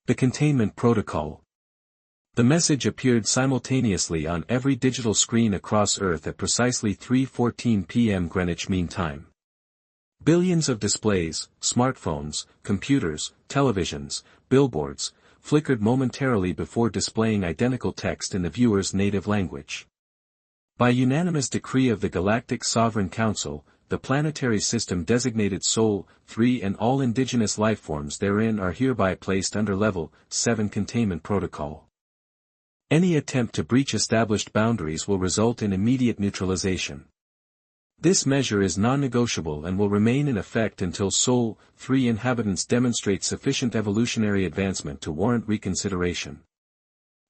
The containment protocol. The message appeared simultaneously on every digital screen across Earth at precisely 3:14 p.m. Greenwich Mean Time. Billions of displays, smartphones, computers, televisions, billboards, flickered momentarily before displaying identical text in the viewer's native language. By unanimous decree of the Galactic Sovereign Council, the planetary system designated Sol 3 and all indigenous lifeforms therein are hereby placed under Level 7 Containment Protocol. Any attempt to breach established boundaries will result in immediate neutralization. This measure is non-negotiable and will remain in effect until Sol 3 inhabitants demonstrate sufficient evolutionary advancement to warrant reconsideration.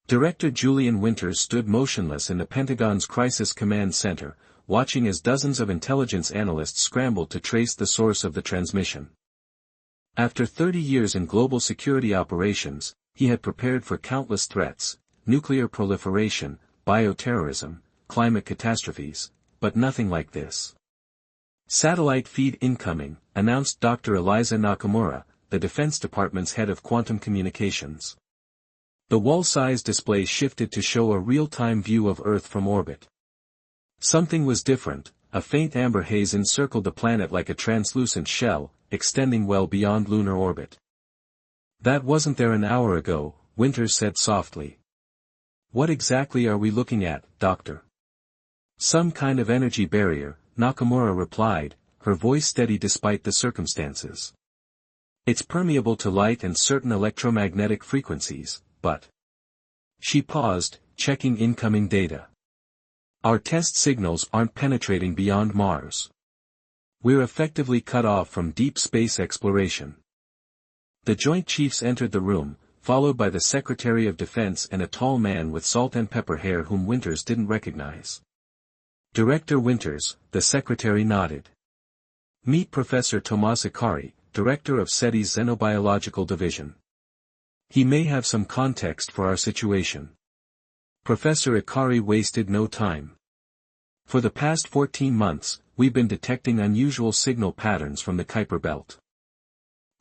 Director Julian Winters stood motionless in the Pentagon's Crisis Command Center, watching as dozens of intelligence analysts scrambled to trace the source of the transmission. After 30 years in global security operations, he had prepared for countless threats: nuclear proliferation, bioterrorism, climate catastrophes, but nothing like this. Satellite feed incoming, announced Dr. Eliza Nakamura, the Defense Department's head of quantum communications. The wall-size display shifted to show a real-time view of Earth from orbit. Something was different. A faint amber haze encircled the planet like a translucent shell, extending well beyond lunar orbit. "That wasn't there an hour ago," Winters said softly. "What exactly are we looking at, Doctor?" "Some kind of energy barrier," Nakamura replied, her voice steady despite the circumstances. "It's permeable to light and certain electromagnetic frequencies, but..." She paused, checking incoming data. "Our test signals aren't penetrating beyond Mars. We're effectively cut off from deep space exploration." The Joint Chiefs entered the room, followed by the Secretary of Defense and a tall man with salt and pepper hair whom Winters didn't recognize. "Director Winters," the Secretary nodded. "Meet Professor Tomas Ikari, Director of SETI's Xenobiological Division. He may have some context for our situation." Professor Ikari wasted no time. "For the past 14 months, we've been detecting unusual signal patterns from the Kuiper Belt.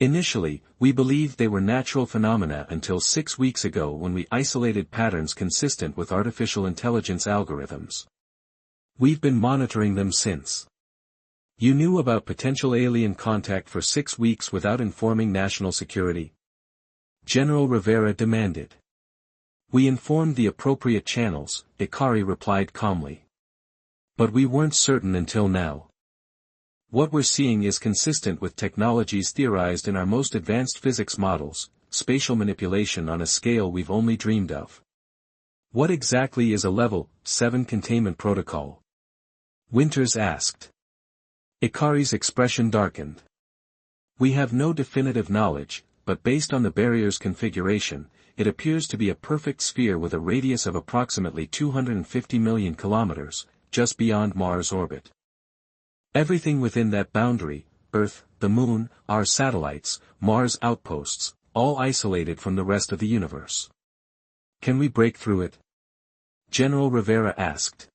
Initially, we believed they were natural phenomena until 6 weeks ago when we isolated patterns consistent with artificial intelligence algorithms. We've been monitoring them since." "You knew about potential alien contact for 6 weeks without informing national security?" General Rivera demanded. "We informed the appropriate channels," Ikari replied calmly. "But we weren't certain until now. What we're seeing is consistent with technologies theorized in our most advanced physics models, spatial manipulation on a scale we've only dreamed of." "What exactly is a Level 7 containment protocol?" Winters asked. Ikari's expression darkened. "We have no definitive knowledge, but based on the barrier's configuration, it appears to be a perfect sphere with a radius of approximately 250 million kilometers, just beyond Mars' orbit. Everything within that boundary, Earth, the Moon, our satellites, Mars outposts, all isolated from the rest of the universe. Can we break through it?" General Rivera asked.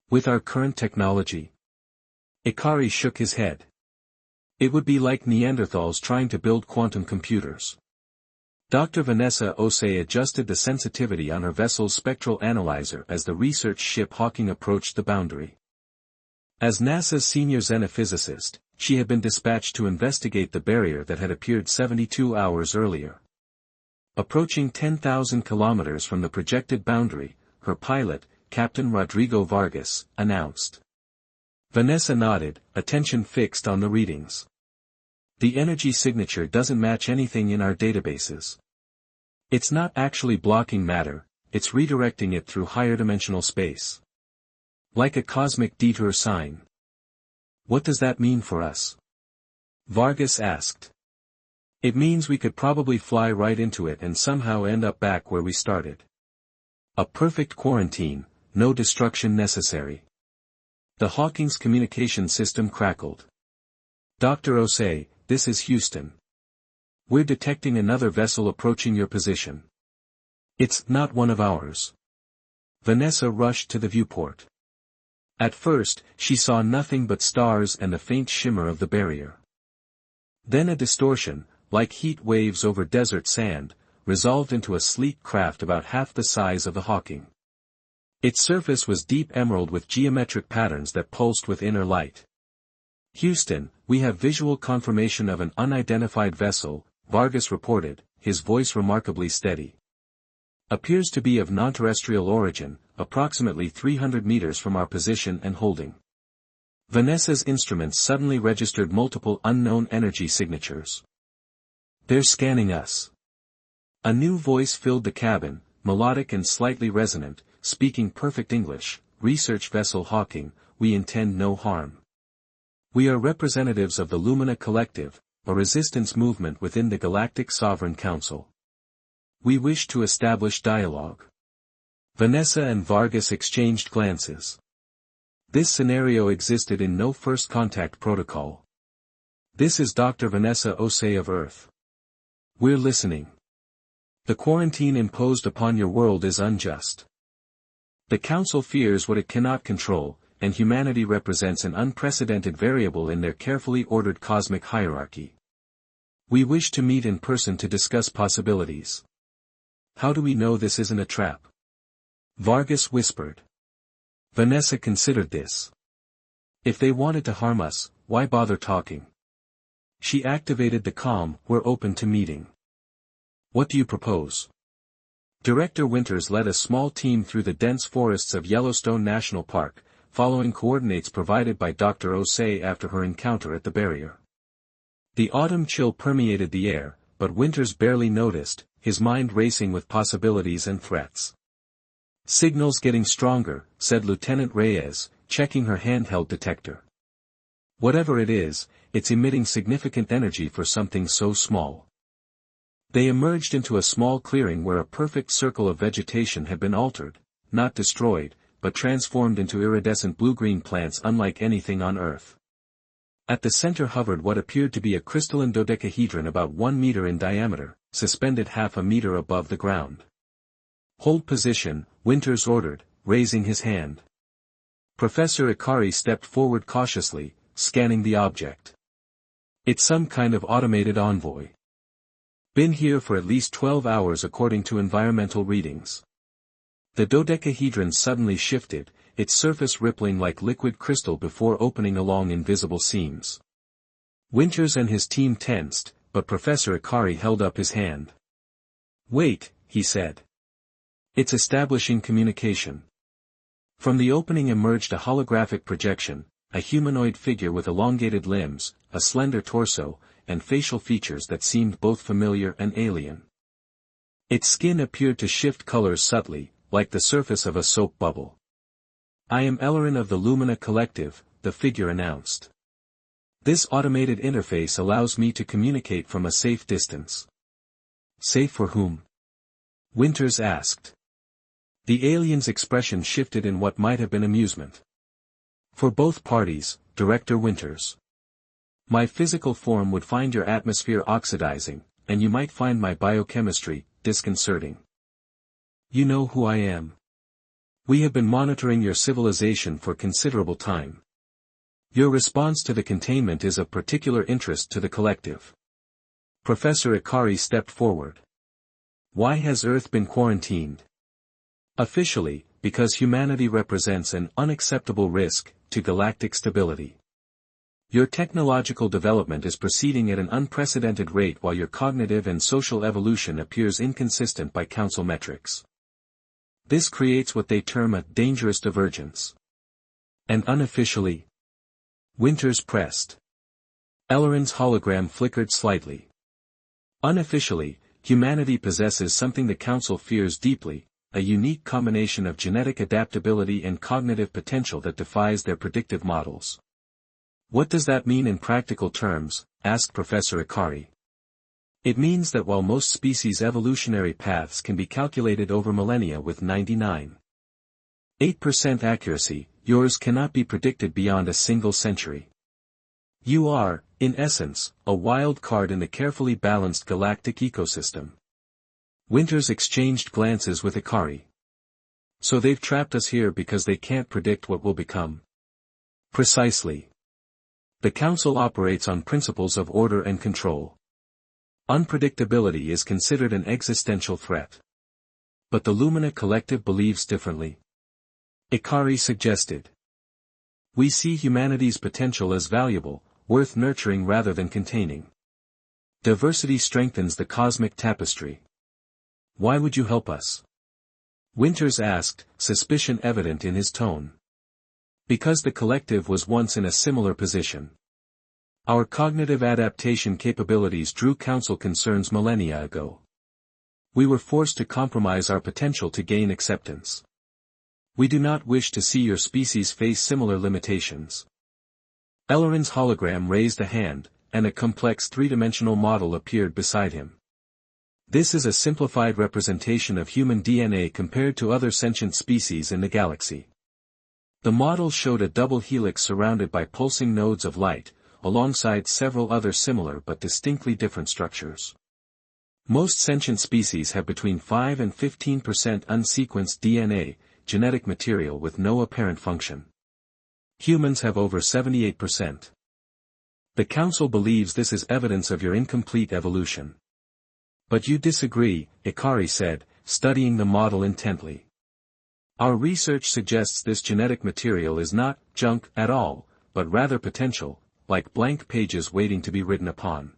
"With our current technology?" Ikari shook his head. "It would be like Neanderthals trying to build quantum computers." Dr. Vanessa Osei adjusted the sensitivity on her vessel's spectral analyzer as the research ship Hawking approached the boundary. As NASA's senior xenophysicist, she had been dispatched to investigate the barrier that had appeared 72 hours earlier. Approaching 10,000 kilometers from the projected boundary, her pilot, Captain Rodrigo Vargas, announced. Vanessa nodded, attention fixed on the readings. "The energy signature doesn't match anything in our databases. It's not actually blocking matter, it's redirecting it through higher dimensional space. Like a cosmic detour sign." "What does that mean for us?" Vargas asked. "It means we could probably fly right into it and somehow end up back where we started. A perfect quarantine, no destruction necessary." The Hawking's communication system crackled. "Dr. Osei, this is Houston. We're detecting another vessel approaching your position. It's not one of ours." Vanessa rushed to the viewport. At first, she saw nothing but stars and the faint shimmer of the barrier. Then a distortion, like heat waves over desert sand, resolved into a sleek craft about half the size of the Hawking. Its surface was deep emerald with geometric patterns that pulsed with inner light. "Houston, we have visual confirmation of an unidentified vessel," Vargas reported, his voice remarkably steady. "Appears to be of non-terrestrial origin, approximately 300 meters from our position and holding." Vanessa's instruments suddenly registered multiple unknown energy signatures. "They're scanning us." A new voice filled the cabin, melodic and slightly resonant, speaking perfect English. "Research vessel Hawking, we intend no harm. We are representatives of the Lumina Collective, a resistance movement within the Galactic Sovereign Council. We wish to establish dialogue." Vanessa and Vargas exchanged glances. This scenario existed in no first contact protocol. "This is Dr. Vanessa Osei of Earth. We're listening. The quarantine imposed upon your world is unjust. The Council fears what it cannot control, and humanity represents an unprecedented variable in their carefully ordered cosmic hierarchy. We wish to meet in person to discuss possibilities." "How do we know this isn't a trap?" Vargas whispered. Vanessa considered this. "If they wanted to harm us, why bother talking?" She activated the comm. "We're open to meeting. What do you propose?" Director Winters led a small team through the dense forests of Yellowstone National Park, following coordinates provided by Dr. Osei after her encounter at the barrier. The autumn chill permeated the air, but Winters barely noticed, his mind racing with possibilities and threats. "Signal's getting stronger," said Lieutenant Reyes, checking her handheld detector. "Whatever it is, it's emitting significant energy for something so small." They emerged into a small clearing where a perfect circle of vegetation had been altered, not destroyed, but transformed into iridescent blue-green plants unlike anything on Earth. At the center hovered what appeared to be a crystalline dodecahedron about 1 meter in diameter, suspended half a meter above the ground. "Hold position," Winters ordered, raising his hand. Professor Ikari stepped forward cautiously, scanning the object. "It's some kind of automated envoy. Been here for at least 12 hours according to environmental readings." The dodecahedron suddenly shifted, its surface rippling like liquid crystal before opening along invisible seams. Winters and his team tensed, but Professor Ikari held up his hand. "Wait," he said. "It's establishing communication." From the opening emerged a holographic projection, a humanoid figure with elongated limbs, a slender torso, and facial features that seemed both familiar and alien. Its skin appeared to shift colors subtly, like the surface of a soap bubble. "I am Ellerin of the Lumina Collective," the figure announced. "This automated interface allows me to communicate from a safe distance." "Safe for whom?" Winters asked. The alien's expression shifted in what might have been amusement. "For both parties, Director Winters. My physical form would find your atmosphere oxidizing, and you might find my biochemistry disconcerting. You know who I am. We have been monitoring your civilization for considerable time. Your response to the containment is of particular interest to the collective." Professor Ikari stepped forward. "Why has Earth been quarantined?" "Officially, because humanity represents an unacceptable risk to galactic stability. Your technological development is proceeding at an unprecedented rate while your cognitive and social evolution appears inconsistent by Council metrics. This creates what they term a dangerous divergence." "And unofficially?" Winters pressed. Ellerin's hologram flickered slightly. "Unofficially, humanity possesses something the Council fears deeply, a unique combination of genetic adaptability and cognitive potential that defies their predictive models." "What does that mean in practical terms?" asked Professor Ikari. "It means that while most species' evolutionary paths can be calculated over millennia with 99.8% accuracy, yours cannot be predicted beyond a single century. You are, in essence, a wild card in the carefully balanced galactic ecosystem." Winters exchanged glances with Ikari. "So they've trapped us here because they can't predict what will become." "Precisely. The Council operates on principles of order and control. Unpredictability is considered an existential threat. But the Lumina Collective believes differently. Ikari suggested. We see humanity's potential as valuable, worth nurturing rather than containing. Diversity strengthens the cosmic tapestry. Why would you help us? Winters asked, suspicion evident in his tone. Because the collective was once in a similar position. Our cognitive adaptation capabilities drew council concerns millennia ago. We were forced to compromise our potential to gain acceptance. We do not wish to see your species face similar limitations. Ellorin's hologram raised a hand, and a complex three-dimensional model appeared beside him. This is a simplified representation of human DNA compared to other sentient species in the galaxy. The model showed a double helix surrounded by pulsing nodes of light, alongside several other similar but distinctly different structures. Most sentient species have between 5 and 15% unsequenced DNA, genetic material with no apparent function. Humans have over 78%. The Council believes this is evidence of your incomplete evolution. But you disagree, Ikari said, studying the model intently. Our research suggests this genetic material is not junk at all, but rather potential, like blank pages waiting to be written upon.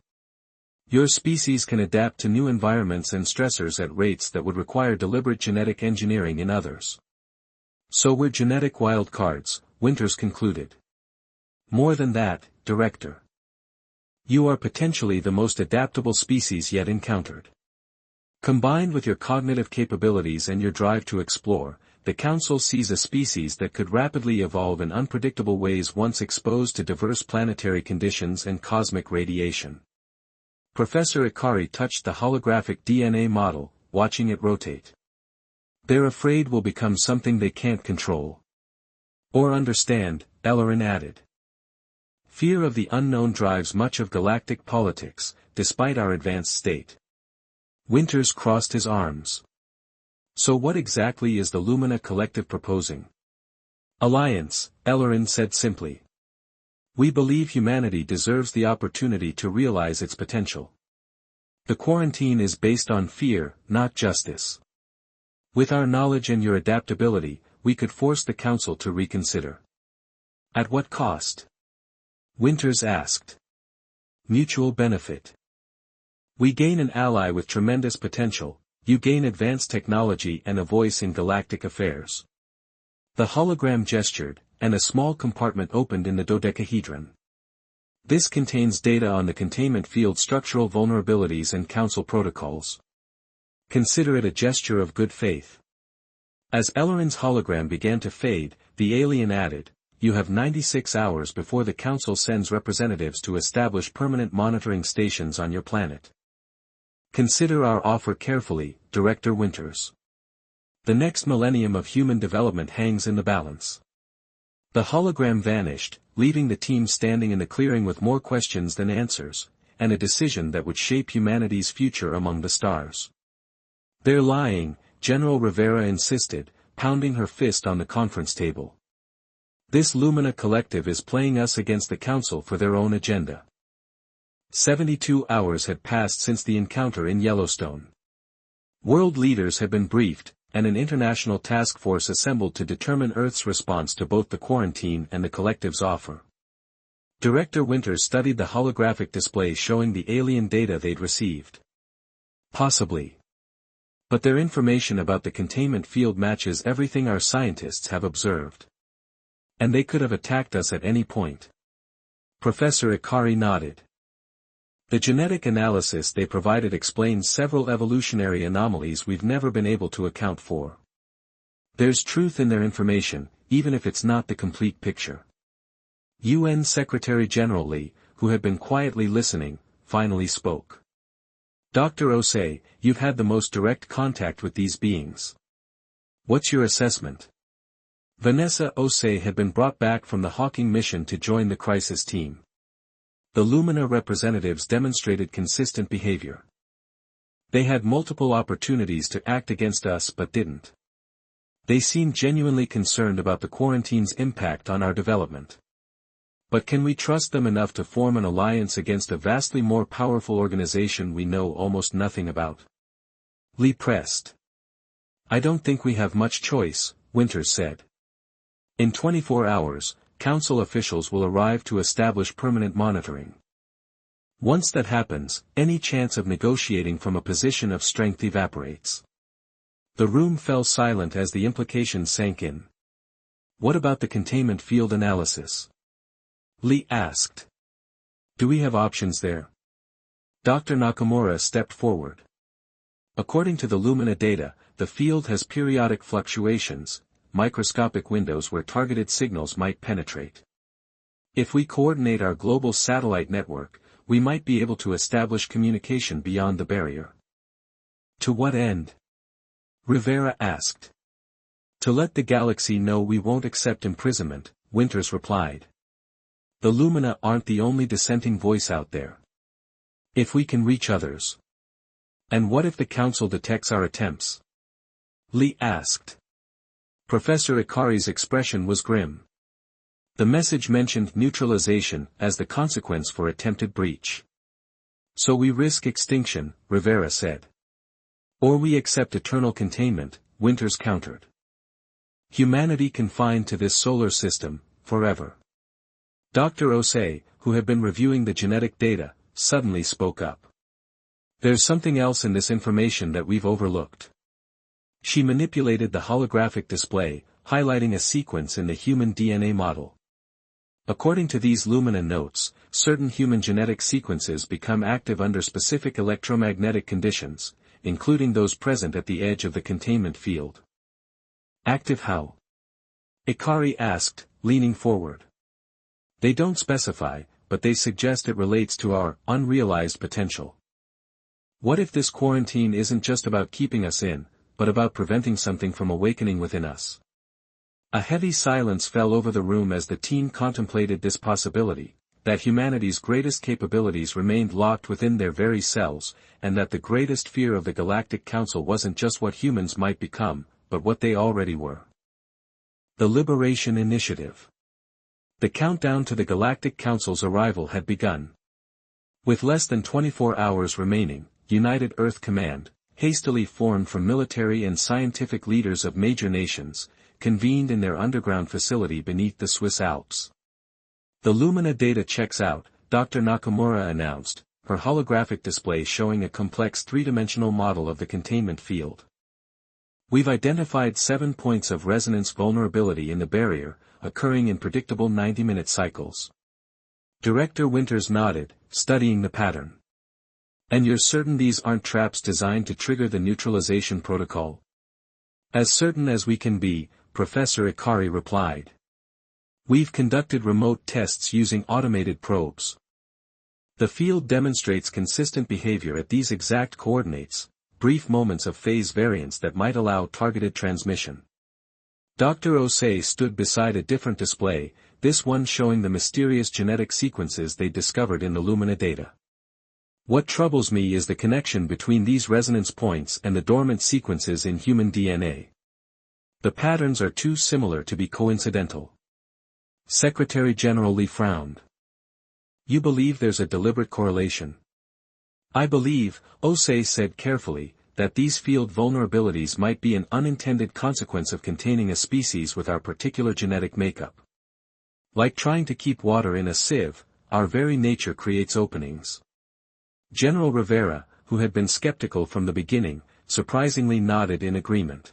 Your species can adapt to new environments and stressors at rates that would require deliberate genetic engineering in others. So we're genetic wildcards, Winters concluded. More than that, Director. You are potentially the most adaptable species yet encountered. Combined with your cognitive capabilities and your drive to explore, the Council sees a species that could rapidly evolve in unpredictable ways once exposed to diverse planetary conditions and cosmic radiation. Professor Ikari touched the holographic DNA model, watching it rotate. They're afraid we'll become something they can't control. Or understand, Ellorin added. Fear of the unknown drives much of galactic politics, despite our advanced state. Winters crossed his arms. So what exactly is the Lumina Collective proposing? Alliance, Ellorin said simply. We believe humanity deserves the opportunity to realize its potential. The quarantine is based on fear, not justice. With our knowledge and your adaptability, we could force the Council to reconsider. At what cost? Winters asked. Mutual benefit. We gain an ally with tremendous potential, you gain advanced technology and a voice in galactic affairs. The hologram gestured, and a small compartment opened in the dodecahedron. This contains data on the containment field structural vulnerabilities and Council protocols. Consider it a gesture of good faith. As Ellorin's hologram began to fade, the alien added, you have 96 hours before the Council sends representatives to establish permanent monitoring stations on your planet. Consider our offer carefully, Director Winters. The next millennium of human development hangs in the balance. The hologram vanished, leaving the team standing in the clearing with more questions than answers, and a decision that would shape humanity's future among the stars. They're lying, General Rivera insisted, pounding her fist on the conference table. This Lumina Collective is playing us against the Council for their own agenda. 72 hours had passed since the encounter in Yellowstone. World leaders had been briefed, and an international task force assembled to determine Earth's response to both the quarantine and the Collective's offer. Director Winters studied the holographic display showing the alien data they'd received. Possibly. But their information about the containment field matches everything our scientists have observed. And they could have attacked us at any point. Professor Ikari nodded. The genetic analysis they provided explains several evolutionary anomalies we've never been able to account for. There's truth in their information, even if it's not the complete picture. UN Secretary-General Lee, who had been quietly listening, finally spoke. Dr. Osei, you've had the most direct contact with these beings. What's your assessment? Vanessa Osei had been brought back from the Hawking mission to join the crisis team. The Lumina representatives demonstrated consistent behavior. They had multiple opportunities to act against us but didn't. They seemed genuinely concerned about the quarantine's impact on our development. But can we trust them enough to form an alliance against a vastly more powerful organization we know almost nothing about? Lee pressed. I don't think we have much choice, Winters said. In 24 hours, Council officials will arrive to establish permanent monitoring. Once that happens, any chance of negotiating from a position of strength evaporates. The room fell silent as the implications sank in. What about the containment field analysis? Lee asked. Do we have options there? Dr. Nakamura stepped forward. According to the Lumina data, the field has periodic fluctuations, microscopic windows where targeted signals might penetrate. If we coordinate our global satellite network, we might be able to establish communication beyond the barrier. To what end? Rivera asked. To let the galaxy know we won't accept imprisonment, Winters replied. The Lumina aren't the only dissenting voice out there. If we can reach others. And what if the Council detects our attempts? Lee asked. Professor Ikari's expression was grim. The message mentioned neutralization as the consequence for attempted breach. So we risk extinction, Rivera said. Or we accept eternal containment, Winters countered. Humanity confined to this solar system, forever. Dr. Osei, who had been reviewing the genetic data, suddenly spoke up. There's something else in this information that we've overlooked. She manipulated the holographic display, highlighting a sequence in the human DNA model. According to these Lumina notes, certain human genetic sequences become active under specific electromagnetic conditions, including those present at the edge of the containment field. Active how? Ikari asked, leaning forward. They don't specify, but they suggest it relates to our unrealized potential. What if this quarantine isn't just about keeping us in, but about preventing something from awakening within us? A heavy silence fell over the room as the team contemplated this possibility, that humanity's greatest capabilities remained locked within their very cells, and that the greatest fear of the Galactic Council wasn't just what humans might become, but what they already were. The Liberation Initiative. The countdown to the Galactic Council's arrival had begun. With less than 24 hours remaining, United Earth Command, hastily formed from military and scientific leaders of major nations, convened in their underground facility beneath the Swiss Alps. The Lumina data checks out, Dr. Nakamura announced, her holographic display showing a complex three-dimensional model of the containment field. We've identified 7 points of resonance vulnerability in the barrier, occurring in predictable 90-minute cycles. Director Winters nodded, studying the pattern. And you're certain these aren't traps designed to trigger the neutralization protocol? As certain as we can be, Professor Ikari replied. We've conducted remote tests using automated probes. The field demonstrates consistent behavior at these exact coordinates, brief moments of phase variance that might allow targeted transmission. Dr. Osei stood beside a different display, this one showing the mysterious genetic sequences they discovered in the Lumina data. What troubles me is the connection between these resonance points and the dormant sequences in human DNA. The patterns are too similar to be coincidental. Secretary General Lee frowned. You believe there's a deliberate correlation? I believe, Osei said carefully, that these field vulnerabilities might be an unintended consequence of containing a species with our particular genetic makeup. Like trying to keep water in a sieve, our very nature creates openings. General Rivera, who had been skeptical from the beginning, surprisingly nodded in agreement.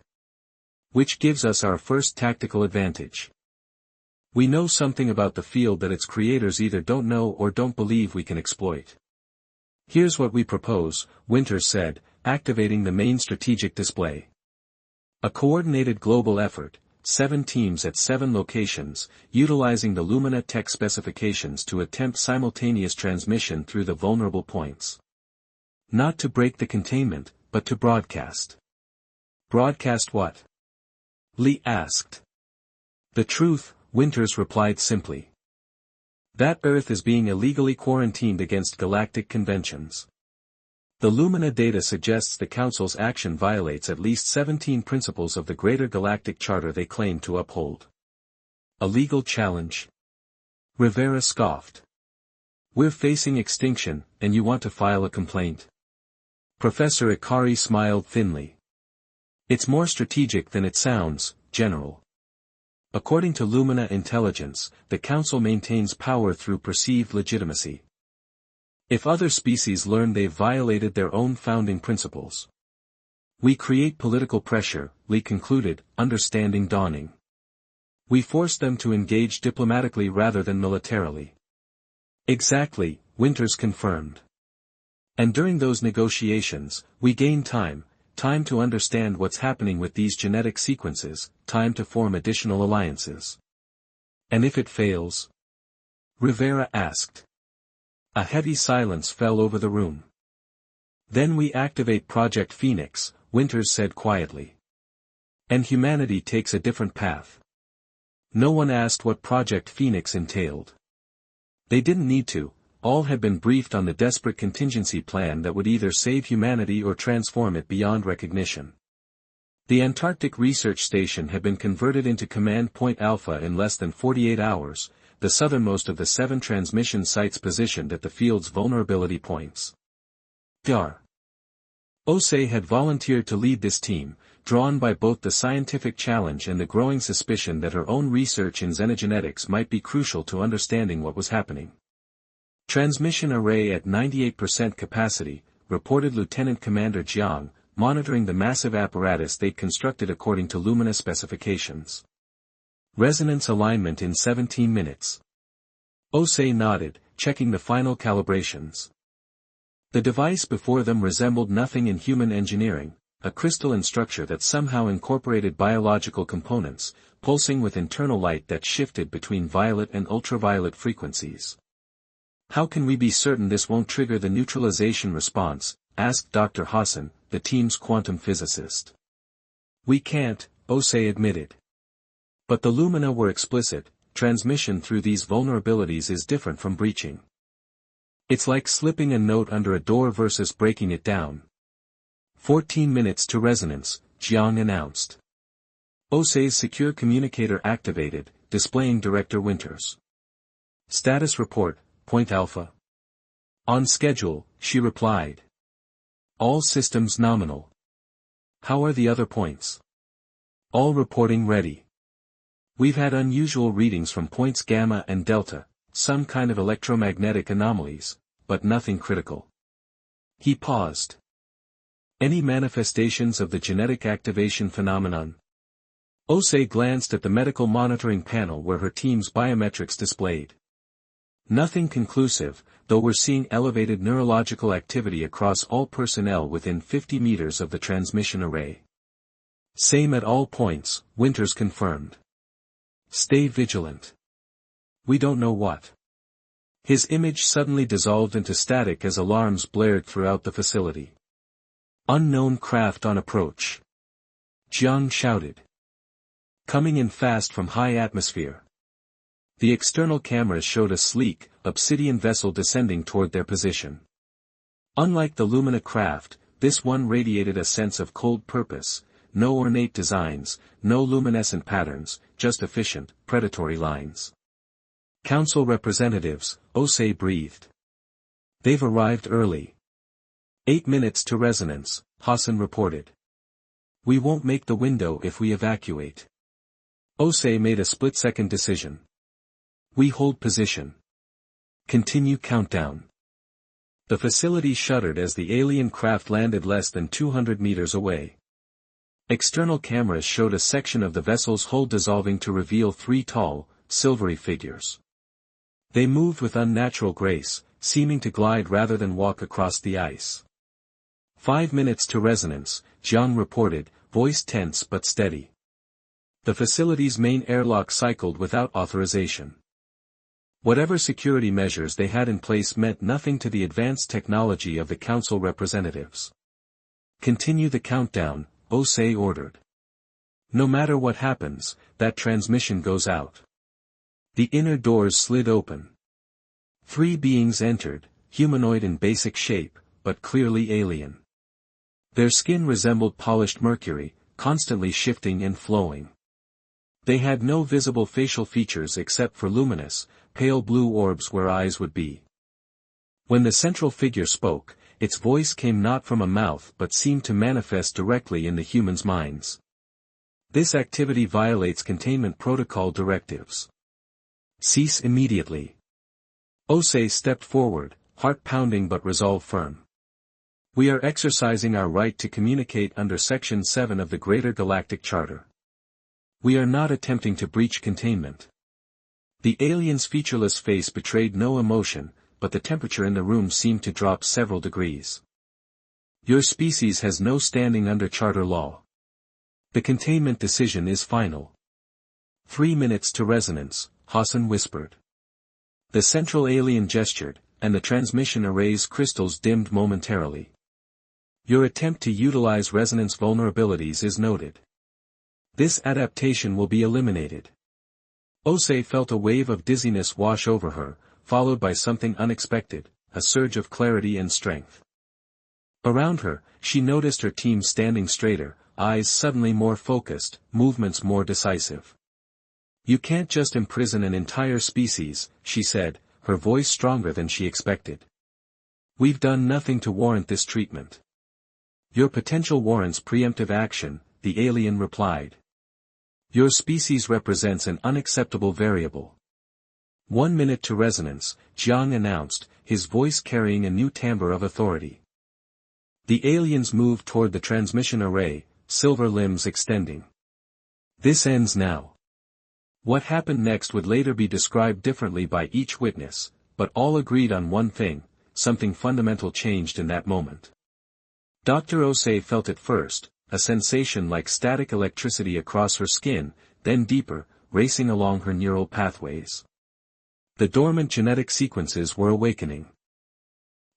Which gives us our first tactical advantage. We know something about the field that its creators either don't know or don't believe we can exploit. Here's what we propose, Winters said, activating the main strategic display. A coordinated global effort, 7 teams at 7 locations, utilizing the Lumina tech specifications to attempt simultaneous transmission through the vulnerable points. Not to break the containment, but to broadcast. Broadcast what? Lee asked. The truth, Winters replied simply. That Earth is being illegally quarantined against galactic conventions. The Lumina data suggests the Council's action violates at least 17 principles of the Greater Galactic Charter they claim to uphold. A legal challenge? Rivera scoffed. We're facing extinction, and you want to file a complaint? Professor Ikari smiled thinly. It's more strategic than it sounds, General. According to Lumina intelligence, the Council maintains power through perceived legitimacy. If other species learn they've violated their own founding principles, we create political pressure, Lee concluded, understanding dawning. We force them to engage diplomatically rather than militarily. Exactly, Winters confirmed. And during those negotiations, we gain time to understand what's happening with these genetic sequences, time to form additional alliances. And if it fails? Rivera asked. A heavy silence fell over the room. Then we activate Project Phoenix, Winters said quietly. And humanity takes a different path. No one asked what Project Phoenix entailed. They didn't need to, all had been briefed on the desperate contingency plan that would either save humanity or transform it beyond recognition. The Antarctic Research Station had been converted into Command Point Alpha in less than 48 hours, the southernmost of the 7 transmission sites positioned at the field's vulnerability points. Dar. Osei had volunteered to lead this team, drawn by both the scientific challenge and the growing suspicion that her own research in xenogenetics might be crucial to understanding what was happening. Transmission array at 98% capacity, reported Lieutenant Commander Jiang, monitoring the massive apparatus they'd constructed according to Lumina specifications. Resonance alignment in 17 minutes. Osei nodded, checking the final calibrations. The device before them resembled nothing in human engineering, a crystalline structure that somehow incorporated biological components, pulsing with internal light that shifted between violet and ultraviolet frequencies. How can we be certain this won't trigger the neutralization response? Asked Dr. Hassan, the team's quantum physicist. We can't, Osei admitted. But the Lumina were explicit, transmission through these vulnerabilities is different from breaching. It's like slipping a note under a door versus breaking it down. 14 minutes to resonance, Jiang announced. Osei's secure communicator activated, displaying Director Winters. Status report, Point Alpha. On schedule, she replied. All systems nominal. How are the other points? All reporting ready. We've had unusual readings from points Gamma and Delta, some kind of electromagnetic anomalies, but nothing critical. He paused. Any manifestations of the genetic activation phenomenon? Osei glanced at the medical monitoring panel where her team's biometrics displayed. Nothing conclusive, though we're seeing elevated neurological activity across all personnel within 50 meters of the transmission array. Same at all points, Winters confirmed. Stay vigilant. We don't know what. His image suddenly dissolved into static as alarms blared throughout the facility. Unknown craft on approach. Jiang shouted. Coming in fast from high atmosphere. The external cameras showed a sleek, obsidian vessel descending toward their position. Unlike the Lumina craft, this one radiated a sense of cold purpose, no ornate designs, no luminescent patterns, just efficient, predatory lines. Council representatives, Osei breathed. They've arrived early. 8 minutes to resonance, Hassan reported. We won't make the window if we evacuate. Osei made a split-second decision. We hold position. Continue countdown. The facility shuddered as the alien craft landed less than 200 meters away. External cameras showed a section of the vessel's hull dissolving to reveal 3 tall, silvery figures. They moved with unnatural grace, seeming to glide rather than walk across the ice. 5 minutes to resonance, Jiang reported, voice tense but steady. The facility's main airlock cycled without authorization. Whatever security measures they had in place meant nothing to the advanced technology of the Council representatives. Continue the countdown, Osei ordered. No matter what happens, that transmission goes out. The inner doors slid open. 3 beings entered, humanoid in basic shape, but clearly alien. Their skin resembled polished mercury, constantly shifting and flowing. They had no visible facial features except for luminous, pale blue orbs where eyes would be. When the central figure spoke, its voice came not from a mouth but seemed to manifest directly in the humans' minds. This activity violates containment protocol directives. Cease immediately. Osei stepped forward, heart pounding but resolve firm. We are exercising our right to communicate under Section 7 of the Greater Galactic Charter. We are not attempting to breach containment. The alien's featureless face betrayed no emotion, but the temperature in the room seemed to drop several degrees. Your species has no standing under charter law. The containment decision is final. 3 minutes to resonance, Hassan whispered. The central alien gestured, and the transmission array's crystals dimmed momentarily. Your attempt to utilize resonance vulnerabilities is noted. This adaptation will be eliminated. Osei felt a wave of dizziness wash over her, followed by something unexpected, a surge of clarity and strength. Around her, she noticed her team standing straighter, eyes suddenly more focused, movements more decisive. You can't just imprison an entire species, she said, her voice stronger than she expected. We've done nothing to warrant this treatment. Your potential warrants preemptive action, the alien replied. Your species represents an unacceptable variable. 1 minute to resonance, Jiang announced, his voice carrying a new timbre of authority. The aliens moved toward the transmission array, silver limbs extending. This ends now. What happened next would later be described differently by each witness, but all agreed on one thing: something fundamental changed in that moment. Dr. Osei felt it first, a sensation like static electricity across her skin, then deeper, racing along her neural pathways. The dormant genetic sequences were awakening.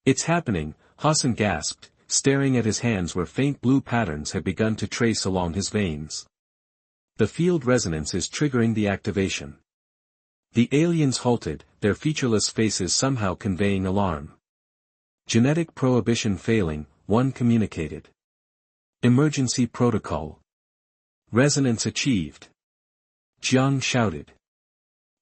It's happening, Hassan gasped, staring at his hands where faint blue patterns had begun to trace along his veins. The field resonance is triggering the activation. The aliens halted, their featureless faces somehow conveying alarm. Genetic prohibition failing, one communicated. Emergency protocol. Resonance achieved. Jiang shouted.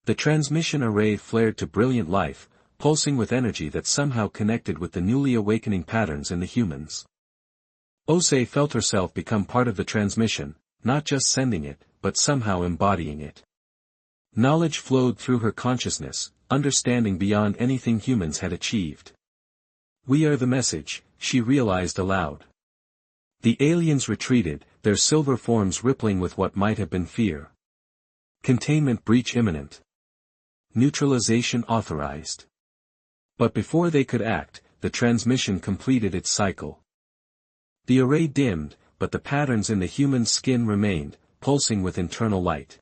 The transmission array flared to brilliant life, pulsing with energy that somehow connected with the newly awakening patterns in the humans. Osei felt herself become part of the transmission, not just sending it, but somehow embodying it. Knowledge flowed through her consciousness, understanding beyond anything humans had achieved. We are the message, she realized aloud. The aliens retreated, their silver forms rippling with what might have been fear. Containment breach imminent. Neutralization authorized. But before they could act, the transmission completed its cycle. The array dimmed, but the patterns in the human's skin remained, pulsing with internal light.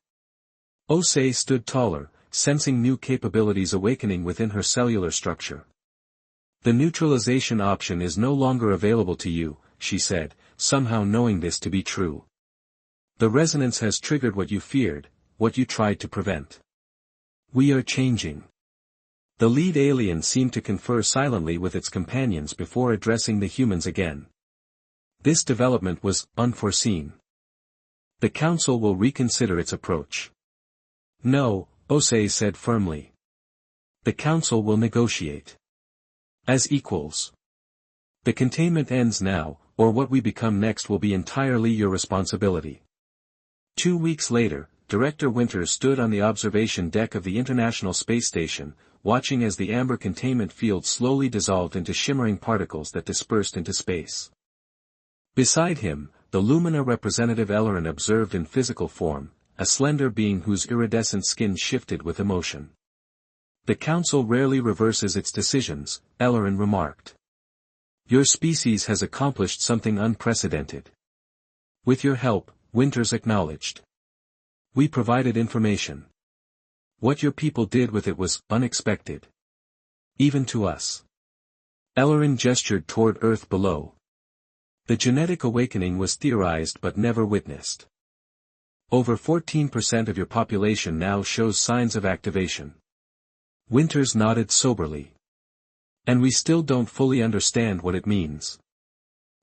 Osei stood taller, sensing new capabilities awakening within her cellular structure. The neutralization option is no longer available to you, she said, somehow knowing this to be true. The resonance has triggered what you feared, what you tried to prevent. We are changing. The lead alien seemed to confer silently with its companions before addressing the humans again. This development was unforeseen. The Council will reconsider its approach. No, Osei said firmly. The Council will negotiate. As equals. The containment ends now, or what we become next will be entirely your responsibility. 2 weeks later, Director Winters stood on the observation deck of the International Space Station, watching as the amber containment field slowly dissolved into shimmering particles that dispersed into space. Beside him, the Lumina representative Ellerin observed in physical form, a slender being whose iridescent skin shifted with emotion. The Council rarely reverses its decisions, Ellerin remarked. Your species has accomplished something unprecedented. With your help, Winters acknowledged. We provided information. What your people did with it was unexpected. Even to us. Ellerin gestured toward Earth below. The genetic awakening was theorized but never witnessed. Over 14% of your population now shows signs of activation. Winters nodded soberly. And we still don't fully understand what it means.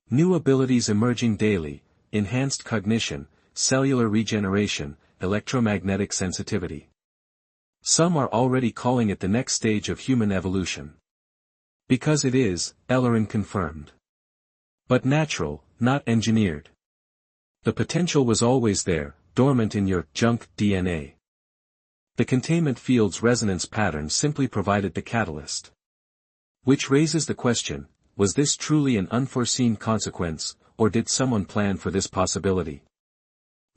New abilities emerging daily, enhanced cognition, cellular regeneration, electromagnetic sensitivity. Some are already calling it the next stage of human evolution. Because it is, Ellerin confirmed. But natural, not engineered. The potential was always there, dormant in your junk DNA. The containment field's resonance pattern simply provided the catalyst. Which raises the question, was this truly an unforeseen consequence, or did someone plan for this possibility?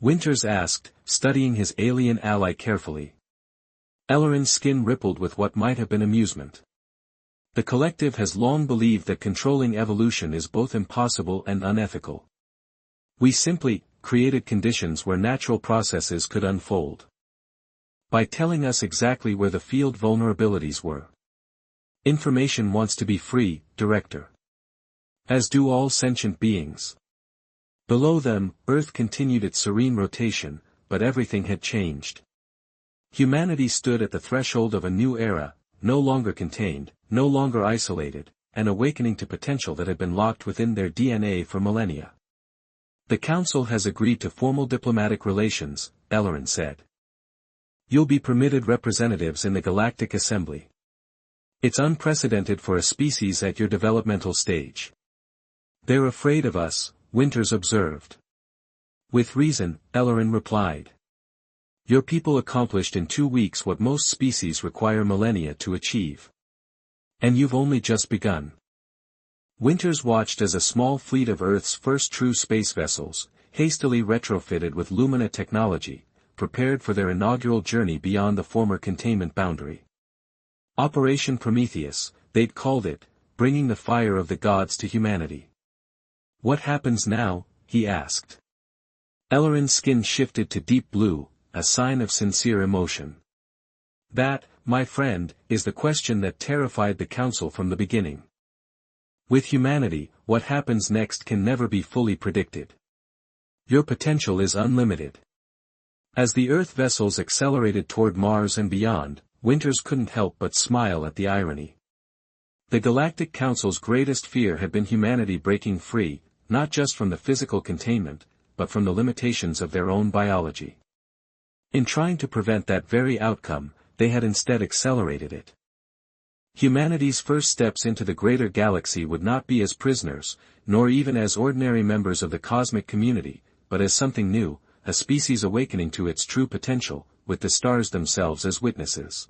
Winters asked, studying his alien ally carefully. Ellerin's skin rippled with what might have been amusement. The collective has long believed that controlling evolution is both impossible and unethical. We simply created conditions where natural processes could unfold. By telling us exactly where the field vulnerabilities were. Information wants to be free, Director. As do all sentient beings. Below them, Earth continued its serene rotation, but everything had changed. Humanity stood at the threshold of a new era, no longer contained, no longer isolated, an awakening to potential that had been locked within their DNA for millennia. The Council has agreed to formal diplomatic relations, Ellerin said. You'll be permitted representatives in the Galactic Assembly. It's unprecedented for a species at your developmental stage. They're afraid of us, Winters observed. With reason, Ellerin replied. Your people accomplished in 2 weeks what most species require millennia to achieve. And you've only just begun. Winters watched as a small fleet of Earth's first true space vessels, hastily retrofitted with Lumina technology, prepared for their inaugural journey beyond the former containment boundary. Operation Prometheus, they'd called it, bringing the fire of the gods to humanity. What happens now? He asked. Ellerin's skin shifted to deep blue, a sign of sincere emotion. That, my friend, is the question that terrified the Council from the beginning. With humanity, what happens next can never be fully predicted. Your potential is unlimited. As the Earth vessels accelerated toward Mars and beyond, Winters couldn't help but smile at the irony. The Galactic Council's greatest fear had been humanity breaking free, not just from the physical containment, but from the limitations of their own biology. In trying to prevent that very outcome, they had instead accelerated it. Humanity's first steps into the greater galaxy would not be as prisoners, nor even as ordinary members of the cosmic community, but as something new, a species awakening to its true potential, with the stars themselves as witnesses.